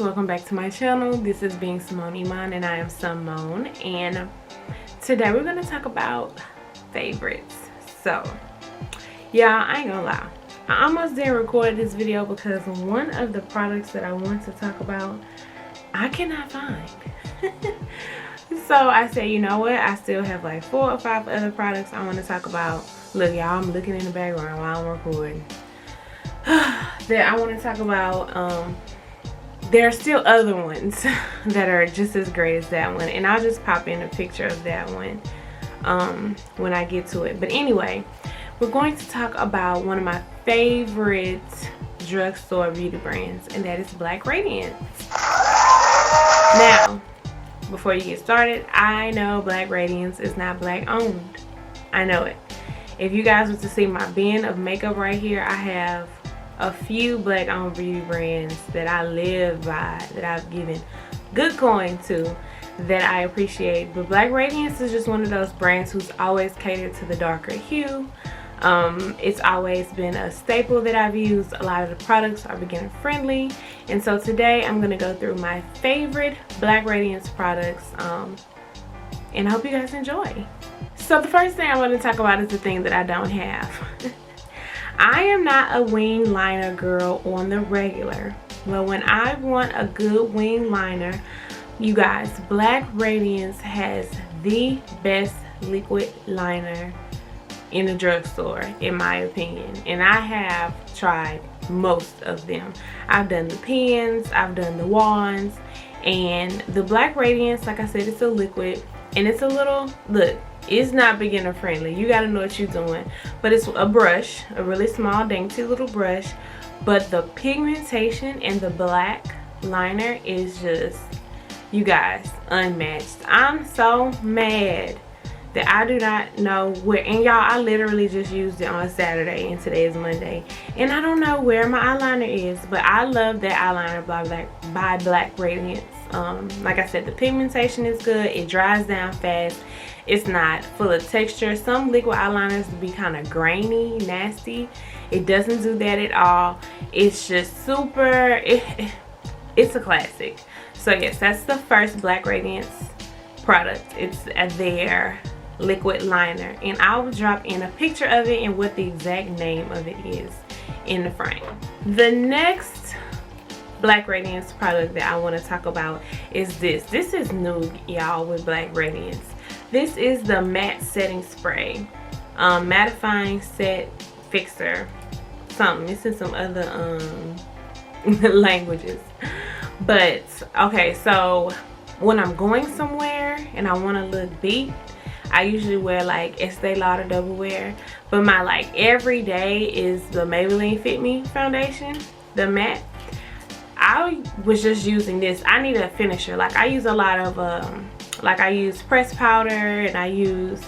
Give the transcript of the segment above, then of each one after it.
welcome back to my channel. This is Being Simone Iman and I am Simone, and today we're going to talk about favorites. So yeah, I ain't gonna lie, I almost didn't record this video because one of the products that I want to talk about I cannot find. So I said, you know what, I still have like 4 or 5 other products I want to talk about. Look y'all, I'm looking in the background while I'm recording. That I want to talk about. There are still other ones that are just as great as that one, and I'll just pop in a picture of that one when I get to it. But anyway, we're going to talk about one of my favorite drugstore beauty brands, and that is Black Radiance. Now, before you get started, I know Black Radiance is not black owned. I know it. If you guys were to see my bin of makeup right here, I have a few black owned beauty brands that I live by, that I've given good coin to, that I appreciate. But Black Radiance is just one of those brands who's always catered to the darker hue. It's always been a staple that I've used. A lot of the products are beginner friendly, and so today I'm going to go through my favorite Black Radiance products, and I hope you guys enjoy. So the first thing I want to talk about is the thing that I don't have. I am not a wing liner girl on the regular, but when I want a good wing liner, you guys, Black Radiance has the best liquid liner in the drugstore, in my opinion, and I have tried most of them. I've done the pens, I've done the wands, and the Black Radiance, like I said, it's a liquid, and it's a little, look, it's not beginner friendly. You gotta know what you're doing. But it's a brush, a really small dainty little brush, but the pigmentation and the black liner is just, you guys, unmatched. I'm so mad that I do not know where, and y'all, I literally just used it on Saturday and today is Monday, and I don't know where my eyeliner is, but I love that eyeliner by Black Radiance. Like I said, the pigmentation is good, it dries down fast, it's not full of texture. Some liquid eyeliners be kind of grainy, nasty. It doesn't do that at all. It's just super, it's a classic. So yes, that's the first Black Radiance product. It's their liquid liner, and I will drop in a picture of it and what the exact name of it is in the frame. The next Black Radiance product that I want to talk about is this. This is new, y'all, with Black Radiance. This is the matte setting spray, mattifying set fixer, something. It's in some other languages, but okay. So when I'm going somewhere and I want to look beat, I usually wear like Estee Lauder Double Wear, but my like everyday is the Maybelline Fit Me foundation, the matte. I was just using this. I need a finisher. Like I use a lot of like I use pressed powder, and I use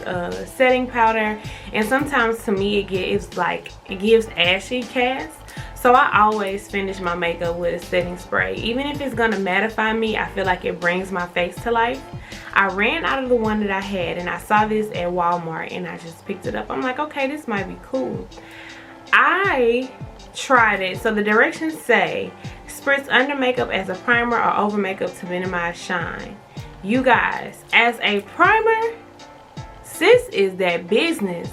setting powder, and sometimes to me it gives ashy cast. So I always finish my makeup with a setting spray. Even if it's gonna mattify me, I feel like it brings my face to life. I ran out of the one that I had, and I saw this at Walmart, and I just picked it up. I'm like, okay, this might be cool. I tried it. So the directions say, spritz under makeup as a primer or over makeup to minimize shine. You guys, as a primer, sis is that business.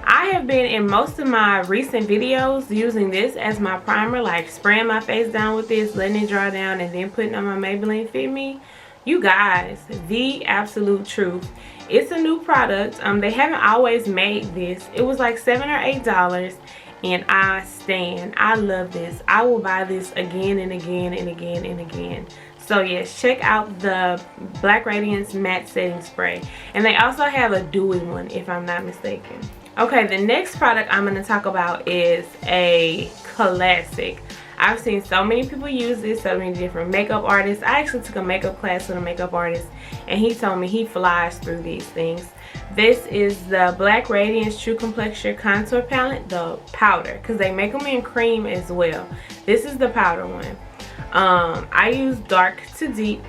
I have been in most of my recent videos using this as my primer, like spraying my face down with this, letting it dry down, and then putting on my Maybelline Fit Me. You guys, the absolute truth. It's a new product. They haven't always made this. It was like $7 or $8, and I stand. I love this. I will buy this again and again and again and again. So yes, check out the Black Radiance matte setting spray, and they also have a dewy one if I'm not mistaken. Okay, the next product I'm going to talk about is a classic. I've seen so many people use this, so many different makeup artists. I actually took a makeup class with a makeup artist, and he told me he flies through these things. This is the Black Radiance True Complexion Contour Palette, the powder, because they make them in cream as well. This is the powder one. I use dark to deep,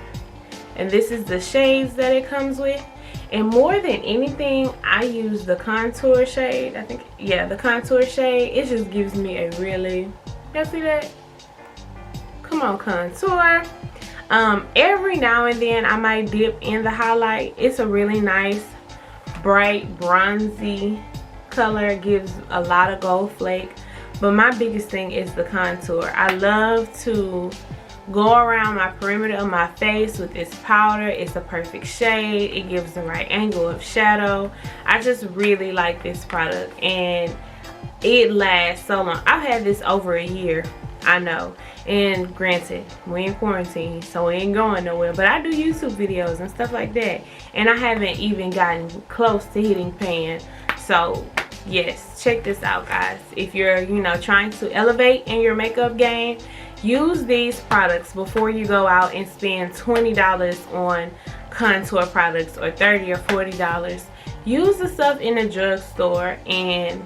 and this is the shades that it comes with. And more than anything, I use the contour shade. I think, yeah, the contour shade. It just gives me a really, y'all see that? Come some more contour. Every now and then I might dip in the highlight. It's a really nice bright bronzy color, gives a lot of gold flake, but my biggest thing is the contour. I love to go around my perimeter of my face with this powder. It's a perfect shade. It gives the right angle of shadow. I just really like this product, and it lasts so long. I've had this over a year, I know, and granted, we're in quarantine, so we ain't going nowhere, but I do YouTube videos and stuff like that, and I haven't even gotten close to hitting pan. So yes, check this out, guys. If you're, you know, trying to elevate in your makeup game, use these products before you go out and spend $20 on contour products, or $30 or $40. Use the stuff in the drugstore and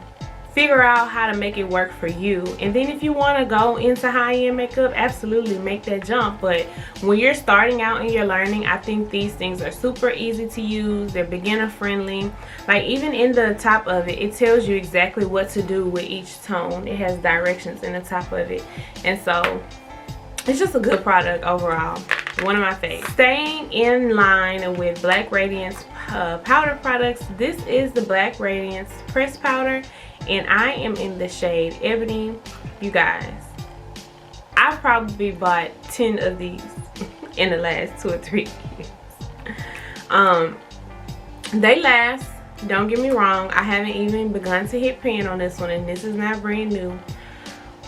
figure out how to make it work for you. And then if you want to go into high-end makeup, absolutely make that jump. But when you're starting out and you're learning, I think these things are super easy to use. They're beginner friendly. Like, even in the top of it, it tells you exactly what to do with each tone. It has directions in the top of it, and so it's just a good product overall. One of my favorites. Staying in line with Black Radiance powder products, this is the Black Radiance pressed powder, and I am in the shade Ebony. You guys, I've probably bought 10 of these in the last 2 or 3 years. They last, don't get me wrong. I haven't even begun to hit pan on this one, and this is not brand new.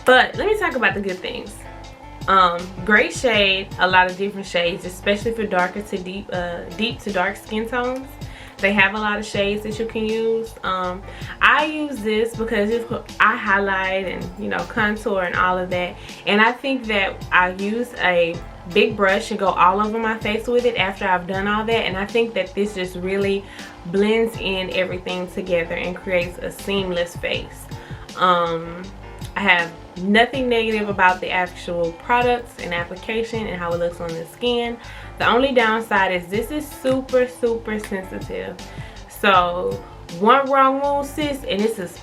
But let me talk about the good things. Great shade, a lot of different shades, especially for darker to deep to dark skin tones. They have a lot of shades that you can use. I use this because I highlight and, you know, contour and all of that, and I think that I use a big brush and go all over my face with it after I've done all that, and I think that this just really blends in everything together and creates a seamless face. I have nothing negative about the actual products and application and how it looks on the skin. The only downside is this is super sensitive. So one wrong move, sis, and this is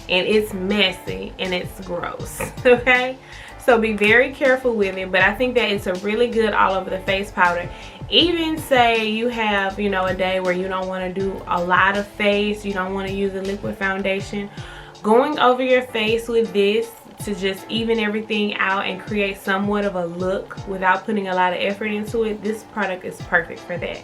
and it's messy and it's gross. Okay, so be very careful with it, but I think that it's a really good all over the face powder. Even say you have, you know, a day where you don't want to do a lot of face, you don't want to use a liquid foundation, going over your face with this to just even everything out and create somewhat of a look without putting a lot of effort into it, this product is perfect for that.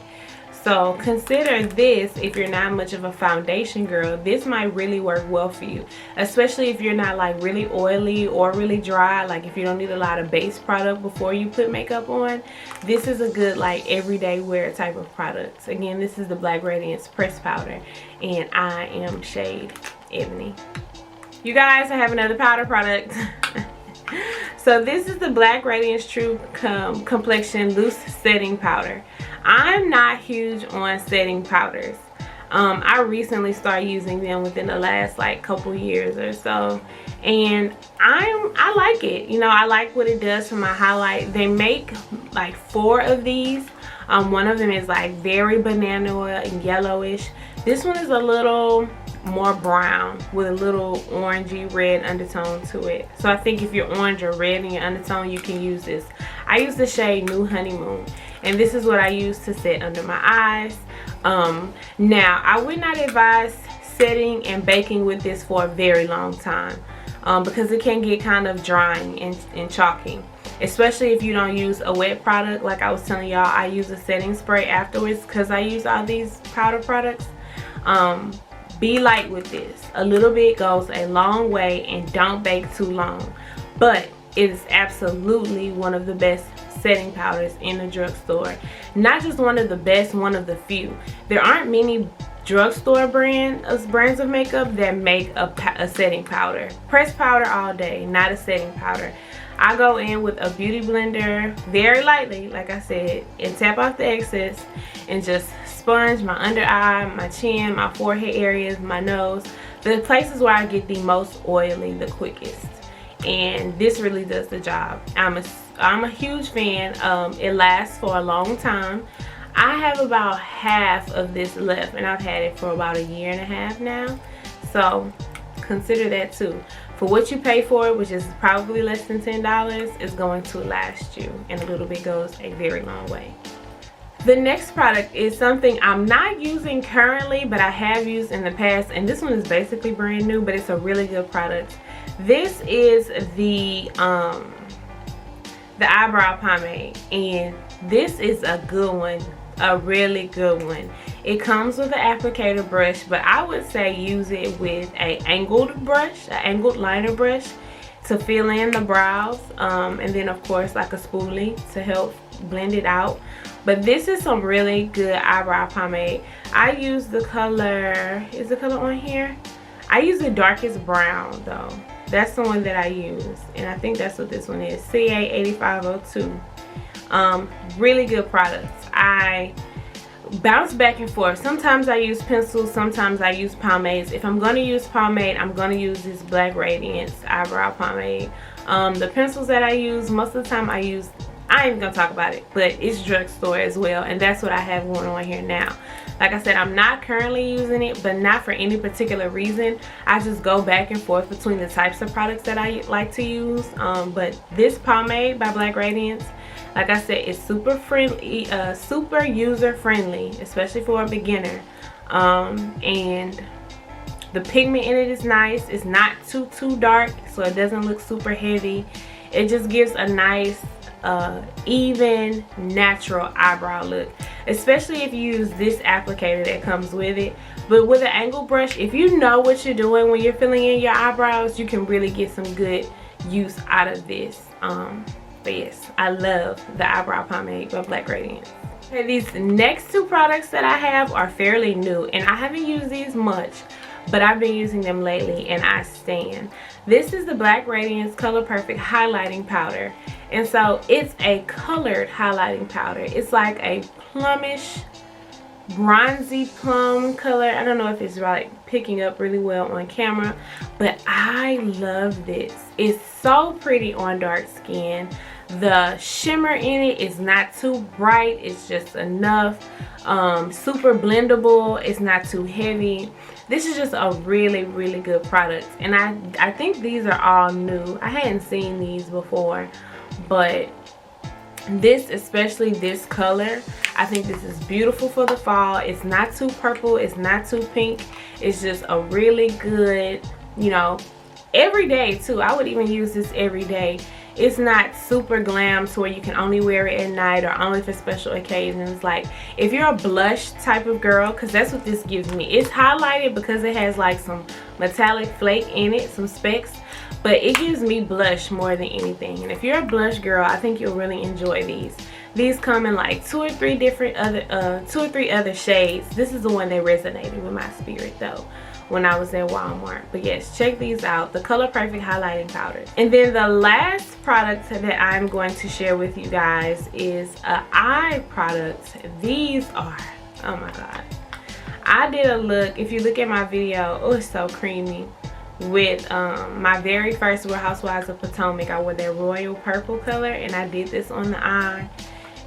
So consider this if you're not much of a foundation girl. This might really work well for you, especially if you're not like really oily or really dry. Like if you don't need a lot of base product before you put makeup on, this is a good like everyday wear type of product. Again, this is the Black Radiance pressed powder, and I am shade Ebony. You guys, I have another powder product. So this is the Black Radiance True Complexion Loose Setting Powder. I'm not huge on setting powders. I recently started using them within the last like couple years or so, and I like it. You know, I like what it does for my highlight. They make like 4 of these. One of them is like very banana oil and yellowish. This one is a little more brown with a little orangey red undertone to it. So I think if you're orange or red in your undertone, you can use this. I use the shade New Honeymoon, and this is what I use to set under my eyes. Now I would not advise setting and baking with this for a very long time, because it can get kind of drying and chalky, especially if you don't use a wet product. Like I was telling y'all, I use a setting spray afterwards because I use all these powder products. Be light with this. A little bit goes a long way, and don't bake too long. But it is absolutely one of the best setting powders in the drugstore. Not just one of the best, one of the few. There aren't many drugstore brands of makeup that make a setting powder. Pressed powder all day, not a setting powder. I go in with a beauty blender very lightly, like I said, and tap off the excess and just sponge my under eye, my chin, my forehead areas, my nose, the places where I get the most oily the quickest. And this really does the job. I'm a huge fan. It lasts for a long time. I have about half of this left, and I've had it for about 1.5 years now. So consider that too. for what you pay for it, which is probably less than $10, is going to last you, and a little bit goes a very long way. The next product is something I'm not using currently, but I have used in the past, and this one is basically brand new, but it's a really good product. This is the eyebrow pomade, and this is a good one, a really good one. It comes with an applicator brush, but I would say use it with a angled brush, an angled liner brush, to fill in the brows, and then of course like a spoolie to help blend it out. But this is some really good eyebrow pomade. I use the color, is the color on here? I use the darkest brown though. That's the one that I use, and I think that's what this one is, CA8502. Really good products. I bounce back and forth. Sometimes I use pencils, sometimes I use pomades. If I'm going to use pomade, I'm going to use this Black Radiance eyebrow pomade. The pencils that I use, most of the time I ain't even gonna talk about it, but it's Drugstore as well, and that's what I have going on here now. Like I said, I'm not currently using it, but not for any particular reason. I just go back and forth between the types of products that I like to use. But this pomade by Black Radiance, like I said, it's super friendly, super user friendly, especially for a beginner. And the pigment in it is nice. It's not too dark, so it doesn't look super heavy. It just gives a nice even natural eyebrow look, especially if you use this applicator that comes with it. But with an angle brush, if you know what you're doing when you're filling in your eyebrows, you can really get some good use out of this. But yes, I love the eyebrow pomade by Black Radiance. Okay, these next two products that I have are fairly new, and I haven't used these much, but I've been using them lately and I stand. This is the Black Radiance Color Perfect Highlighting Powder. And so it's a colored highlighting powder. It's like a plumish, bronzy plum color. I don't know if it's like picking up really well on camera, but I love this. It's so pretty on dark skin. The shimmer in it is not too bright. It's just enough. Super blendable. It's not too heavy. This is just a really good product, and I think these are all new. I hadn't seen these before, but this, especially this color, I think this is beautiful for the fall. It's not too purple, it's not too pink. It's just a really good, you know, every day too. I would even use this every day. It's not super glam to where you can only wear it at night or only for special occasions. Like if you're a blush type of girl, because that's what this gives me. It's highlighted because it has like some metallic flake in it, some specks, but it gives me blush more than anything. And if you're a blush girl, I think you'll really enjoy these. These come in like two or three other shades. This is the one that resonated with my spirit though when I was at Walmart. But yes, check these out, the Color Perfect Highlighting Powder. And then the last product that I'm going to share with you guys is an eye product. These are, oh my god, I did a look, if you look at my video, oh, it's so creamy, with my very first Real Housewives of Potomac. I wore that royal purple color and I did this on the eye.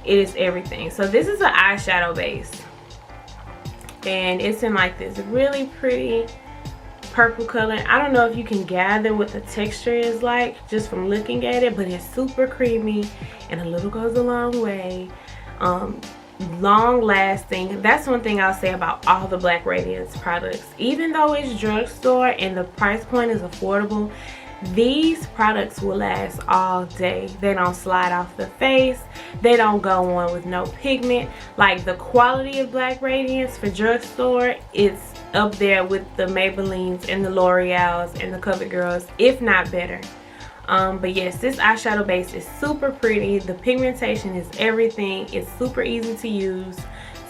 It is everything. So this is an eyeshadow base, and it's in like this really pretty purple color. I don't know if you can gather what the texture is like just from looking at it, but it's super creamy and a little goes a long way. Long lasting. That's one thing I'll say about all the Black Radiance products. Even though it's drugstore and the price point is affordable, these products will last all day. They don't slide off the face. They don't go on with no pigment. Like the quality of Black Radiance for drugstore, it's up there with the Maybellines and the L'Oreals and the CoverGirls, if not better. But yes, this eyeshadow base is super pretty. The pigmentation is everything. It's super easy to use,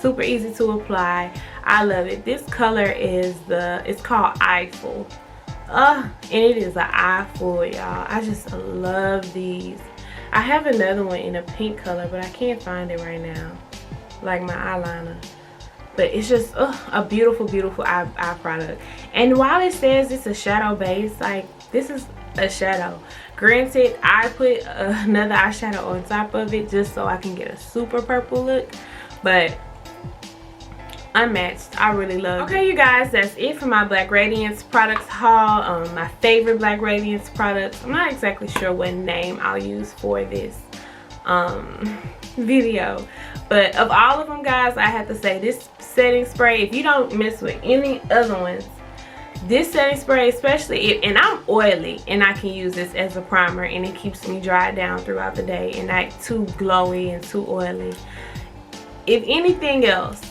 super easy to apply. I love it. This color is it's called Eyeful. And it is an eyeful, y'all. I just love these. I have another one in a pink color, but I can't find it right now, like my eyeliner. But it's just a beautiful eye product. And while it says it's a shadow base, like this is a shadow. Granted, I put another eyeshadow on top of it just so I can get a super purple look, but Unmatched. I really love it. Okay, you guys, that's it for my Black Radiance products haul. My favorite Black Radiance products. I'm not exactly sure what name I'll use for this video, but of all of them, guys, I have to say this setting spray, if you don't mess with any other ones, this setting spray, especially if, and I'm oily and I can use this as a primer and it keeps me dried down throughout the day and not too glowy and too oily. If anything else,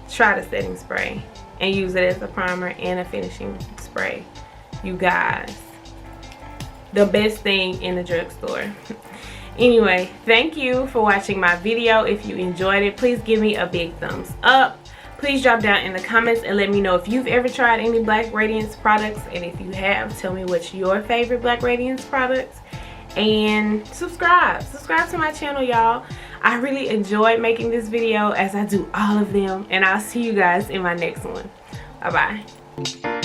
try the setting spray and use it as a primer and a finishing spray. You guys, the best thing in the drugstore. Anyway, thank you for watching my video. If you enjoyed it, please give me a big thumbs up. Please drop down in the comments and let me know if you've ever tried any Black Radiance products, and if you have, tell me what's your favorite Black Radiance products. And subscribe to my channel, y'all. I really enjoyed making this video, as I do all of them, and I'll see you guys in my next one. Bye bye.